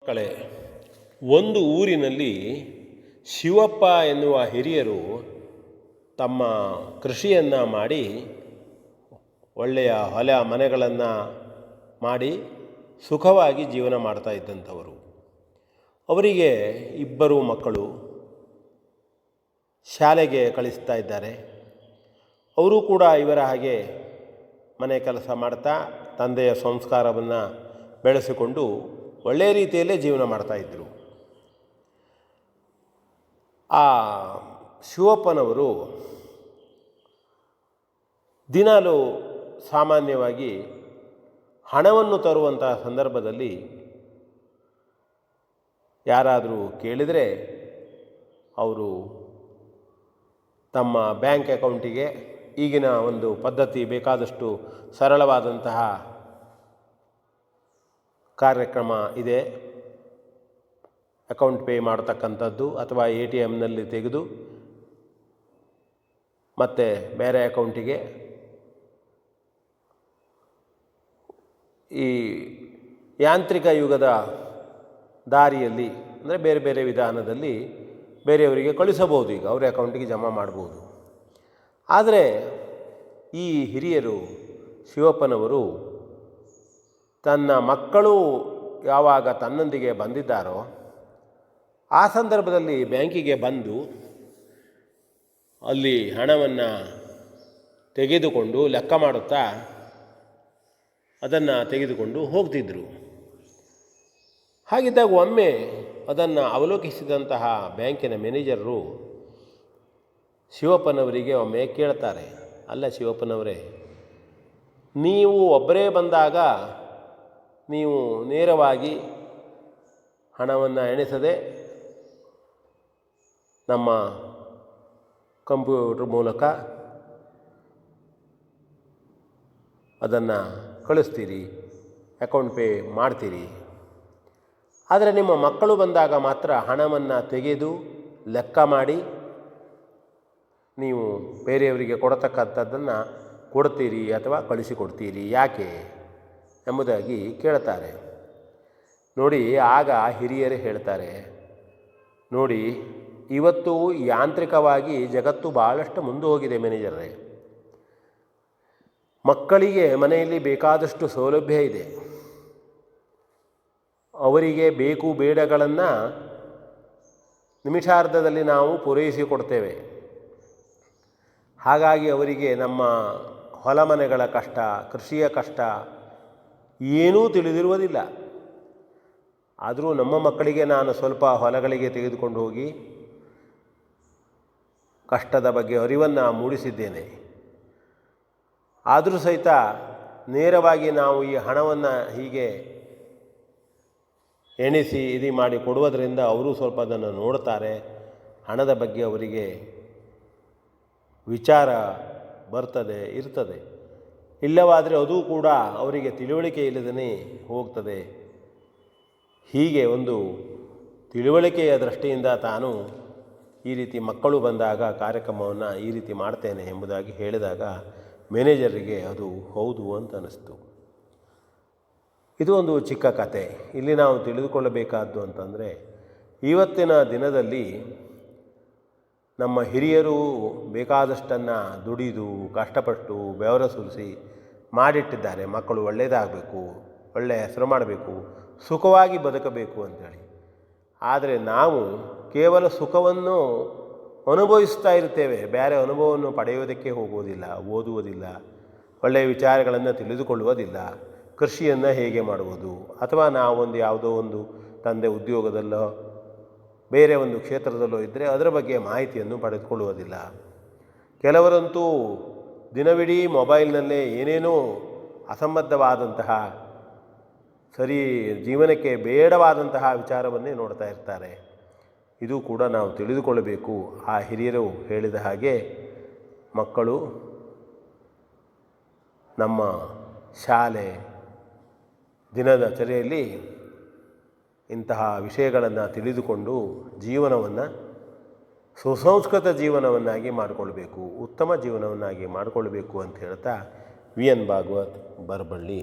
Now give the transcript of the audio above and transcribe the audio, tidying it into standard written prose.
ಮಕ್ಕಳೇ, ಒಂದು ಊರಿನಲ್ಲಿ ಶಿವಪ್ಪ ಎನ್ನುವ ಹಿರಿಯರು ತಮ್ಮ ಕೃಷಿಯನ್ನು ಮಾಡಿ ಒಳ್ಳೆಯ ಹೊಲ ಮನೆಗಳನ್ನು ಮಾಡಿ ಸುಖವಾಗಿ ಜೀವನ ಮಾಡ್ತಾ ಇದ್ದಂಥವರು. ಅವರಿಗೆ ಇಬ್ಬರು ಮಕ್ಕಳು ಶಾಲೆಗೆ ಕಳಿಸ್ತಾ ಇದ್ದಾರೆ. ಅವರು ಕೂಡ ಇವರ ಹಾಗೆ ಮನೆ ಕೆಲಸ ಮಾಡ್ತಾ ತಂದೆಯ ಸಂಸ್ಕಾರವನ್ನು ಬೆಳೆಸಿಕೊಂಡು ಒಳ್ಳೆಯ ರೀತಿಯಲ್ಲೇ ಜೀವನ ಮಾಡ್ತಾಯಿದ್ದರು. ಆ ಶಿವಪ್ಪನವರು ದಿನಾಲು ಸಾಮಾನ್ಯವಾಗಿ ಹಣವನ್ನು ತರುವಂತಹ ಸಂದರ್ಭದಲ್ಲಿ ಯಾರಾದರೂ ಕೇಳಿದರೆ ಅವರು ತಮ್ಮ ಬ್ಯಾಂಕ್ ಅಕೌಂಟಿಗೆ ಈಗಿನ ಒಂದು ಪದ್ಧತಿ ಬೇಕಾದಷ್ಟು ಸರಳವಾದಂತಹ ಕಾರ್ಯಕ್ರಮ ಇದೆ. ಅಕೌಂಟ್ ಪೇ ಮಾಡತಕ್ಕಂಥದ್ದು ಅಥವಾ ATMನಲ್ಲಿ ತೆಗೆದು ಮತ್ತು ಬೇರೆ ಅಕೌಂಟಿಗೆ ಈ ಯಾಂತ್ರಿಕ ಯುಗದ ದಾರಿಯಲ್ಲಿ ಅಂದರೆ ಬೇರೆ ಬೇರೆ ವಿಧಾನದಲ್ಲಿ ಬೇರೆಯವರಿಗೆ ಕಳಿಸಬಹುದು. ಈಗ ಅವರ ಅಕೌಂಟಿಗೆ ಜಮಾ ಮಾಡ್ಬೋದು. ಆದರೆ ಈ ಹಿರಿಯರು ಶಿವಪ್ಪನವರು ತನ್ನ ಮಕ್ಕಳು ಯಾವಾಗ ತನ್ನೊಂದಿಗೆ ಬಂದಿದ್ದಾರೋ ಆ ಸಂದರ್ಭದಲ್ಲಿ ಬ್ಯಾಂಕಿಗೆ ಬಂದು ಅಲ್ಲಿ ಹಣವನ್ನು ತೆಗೆದುಕೊಂಡು ಲೆಕ್ಕ ಮಾಡುತ್ತಾ ಅದನ್ನು ತೆಗೆದುಕೊಂಡು ಹೋಗ್ತಿದ್ದರು. ಹಾಗಿದ್ದಾಗ ಒಮ್ಮೆ ಅದನ್ನು ಅವಲೋಕಿಸಿದಂತಹ ಬ್ಯಾಂಕಿನ ಮ್ಯಾನೇಜರು ಶಿವಪ್ಪನವರಿಗೆ ಒಮ್ಮೆ ಕೇಳ್ತಾರೆ, ಅಲ್ಲ ಶಿವಪ್ಪನವರೇ, ನೀವು ಒಬ್ಬರೇ ಬಂದಾಗ ನೀವು ನೇರವಾಗಿ ಹಣವನ್ನು ಎಣಿಸದೆ ನಮ್ಮ ಕಂಪ್ಯೂಟರ್ ಮೂಲಕ ಅದನ್ನು ಕಳಿಸ್ತೀರಿ, ಅಕೌಂಟ್ ಪೇ ಮಾಡ್ತೀರಿ. ಆದರೆ ನಿಮ್ಮ ಮಕ್ಕಳು ಬಂದಾಗ ಮಾತ್ರ ಹಣವನ್ನು ತೆಗೆದು ಲೆಕ್ಕ ಮಾಡಿ ನೀವು ಬೇರೆಯವರಿಗೆ ಕೊಡತಕ್ಕಂಥದ್ದನ್ನು ಕೊಡ್ತೀರಿ ಅಥವಾ ಕಳಿಸಿಕೊಡ್ತೀರಿ, ಯಾಕೆ ಎಂಬುದಾಗಿ ಕೇಳ್ತಾರೆ. ನೋಡಿ, ಆಗ ಹಿರಿಯರೇ ಹೇಳ್ತಾರೆ, ನೋಡಿ, ಇವತ್ತು ಯಾಂತ್ರಿಕವಾಗಿ ಜಗತ್ತು ಭಾಳಷ್ಟು ಮುಂದೆ ಹೋಗಿದೆ ಮ್ಯಾನೇಜರೇ. ಮಕ್ಕಳಿಗೆ ಮನೆಯಲ್ಲಿ ಬೇಕಾದಷ್ಟು ಸೌಲಭ್ಯ ಇದೆ. ಅವರಿಗೆ ಬೇಕು ಬೇಡಗಳನ್ನು ನಿಮಿಷಾರ್ಧದಲ್ಲಿ ನಾವು ಪೂರೈಸಿಕೊಡ್ತೇವೆ. ಹಾಗಾಗಿ ಅವರಿಗೆ ನಮ್ಮ ಹೊಲಮನೆಗಳ ಕಷ್ಟ, ಕೃಷಿಯ ಕಷ್ಟ ಏನೂ ತಿಳಿದಿರುವುದಿಲ್ಲ. ಆದರೂ ನಮ್ಮ ಮಕ್ಕಳಿಗೆ ನಾನು ಸ್ವಲ್ಪ ಹೊಲಗಳಿಗೆ ತೆಗೆದುಕೊಂಡು ಹೋಗಿ ಕಷ್ಟದ ಬಗ್ಗೆ ಅರಿವನ್ನು ಮೂಡಿಸಿದ್ದೇನೆ. ಆದರೂ ಸಹಿತ ನೇರವಾಗಿ ನಾವು ಈ ಹಣವನ್ನು ಹೀಗೆ ಎಣಿಸಿ ಇದು ಮಾಡಿ ಕೊಡುವುದರಿಂದ ಅವರು ಸ್ವಲ್ಪ ಅದನ್ನು ನೋಡ್ತಾರೆ. ಹಣದ ಬಗ್ಗೆ ಅವರಿಗೆ ವಿಚಾರ ಬರ್ತದೆ, ಇರ್ತದೆ. ಇಲ್ಲವಾದರೆ ಅದು ಕೂಡ ಅವರಿಗೆ ತಿಳುವಳಿಕೆ ಇಲ್ಲದೇ ಹೋಗ್ತದೆ. ಹೀಗೆ ಒಂದು ತಿಳುವಳಿಕೆಯ ದೃಷ್ಟಿಯಿಂದ ತಾನು ಈ ರೀತಿ ಮಕ್ಕಳು ಬಂದಾಗ ಕಾರ್ಯಕ್ರಮವನ್ನು ಈ ರೀತಿ ಮಾಡ್ತೇನೆ ಎಂಬುದಾಗಿ ಹೇಳಿದಾಗ ಮ್ಯಾನೇಜರಿಗೆ ಅದು ಹೌದು ಅಂತ ಅನ್ನಿಸ್ತು. ಇದು ಒಂದು ಚಿಕ್ಕ ಕತೆ. ಇಲ್ಲಿ ನಾವು ತಿಳಿದುಕೊಳ್ಳಬೇಕಾದ್ದು ಅಂತಂದರೆ, ಇವತ್ತಿನ ದಿನದಲ್ಲಿ ನಮ್ಮ ಹಿರಿಯರು ಬೇಕಾದಷ್ಟನ್ನು ದುಡಿದು ಕಷ್ಟಪಟ್ಟು ಬೆವರ ಸುರಿಸಿ ಮಾಡಿಟ್ಟಿದ್ದಾರೆ. ಮಕ್ಕಳು ಒಳ್ಳೆಯದಾಗಬೇಕು, ಒಳ್ಳೆಯ ಹೆಸರು ಮಾಡಬೇಕು, ಸುಖವಾಗಿ ಬದುಕಬೇಕು ಅಂಥೇಳಿ. ಆದರೆ ನಾವು ಕೇವಲ ಸುಖವನ್ನು ಅನುಭವಿಸ್ತಾ ಇರ್ತೇವೆ, ಬೇರೆ ಅನುಭವವನ್ನು ಪಡೆಯುವುದಕ್ಕೆ ಹೋಗುವುದಿಲ್ಲ, ಓದುವುದಿಲ್ಲ, ಒಳ್ಳೆಯ ವಿಚಾರಗಳನ್ನು ತಿಳಿದುಕೊಳ್ಳುವುದಿಲ್ಲ. ಕೃಷಿಯನ್ನು ಹೇಗೆ ಮಾಡುವುದು, ಅಥವಾ ನಾವೊಂದು ಯಾವುದೋ ಒಂದು ತಂದೆ ಉದ್ಯೋಗದಲ್ಲೋ ಬೇರೆ ಒಂದು ಕ್ಷೇತ್ರದಲ್ಲೋ ಇದ್ದರೆ ಅದರ ಬಗ್ಗೆ ಮಾಹಿತಿಯನ್ನು ಪಡೆದುಕೊಳ್ಳುವುದಿಲ್ಲ. ಕೆಲವರಂತೂ ದಿನವಿಡೀ ಮೊಬೈಲ್ನಲ್ಲೇ ಏನೇನೋ ಅಸಂಬದ್ಧವಾದಂತಹ ಸರಿ ಜೀವನಕ್ಕೆ ಬೇಡವಾದಂತಹ ವಿಚಾರವನ್ನೇ ನೋಡ್ತಾ ಇರ್ತಾರೆ. ಇದು ಕೂಡ ನಾವು ತಿಳಿದುಕೊಳ್ಳಬೇಕು. ಆ ಹಿರಿಯರು ಹೇಳಿದ ಹಾಗೆ ಮಕ್ಕಳು ನಮ್ಮ ಶಾಲೆ ದಿನದ ಚರ್ಯೆಯಲ್ಲಿ ಇಂತಹ ವಿಷಯಗಳನ್ನು ತಿಳಿದುಕೊಂಡು ಜೀವನವನ್ನು ಸುಸಂಸ್ಕೃತ ಜೀವನವನ್ನಾಗಿ ಮಾಡಿಕೊಳ್ಬೇಕು, ಉತ್ತಮ ಜೀವನವನ್ನಾಗಿ ಮಾಡಿಕೊಳ್ಬೇಕು ಅಂತ ಹೇಳ್ತಾ ವಿ ಎನ್ ಭಾಗವತ್, ಬರಬಳ್ಳಿ.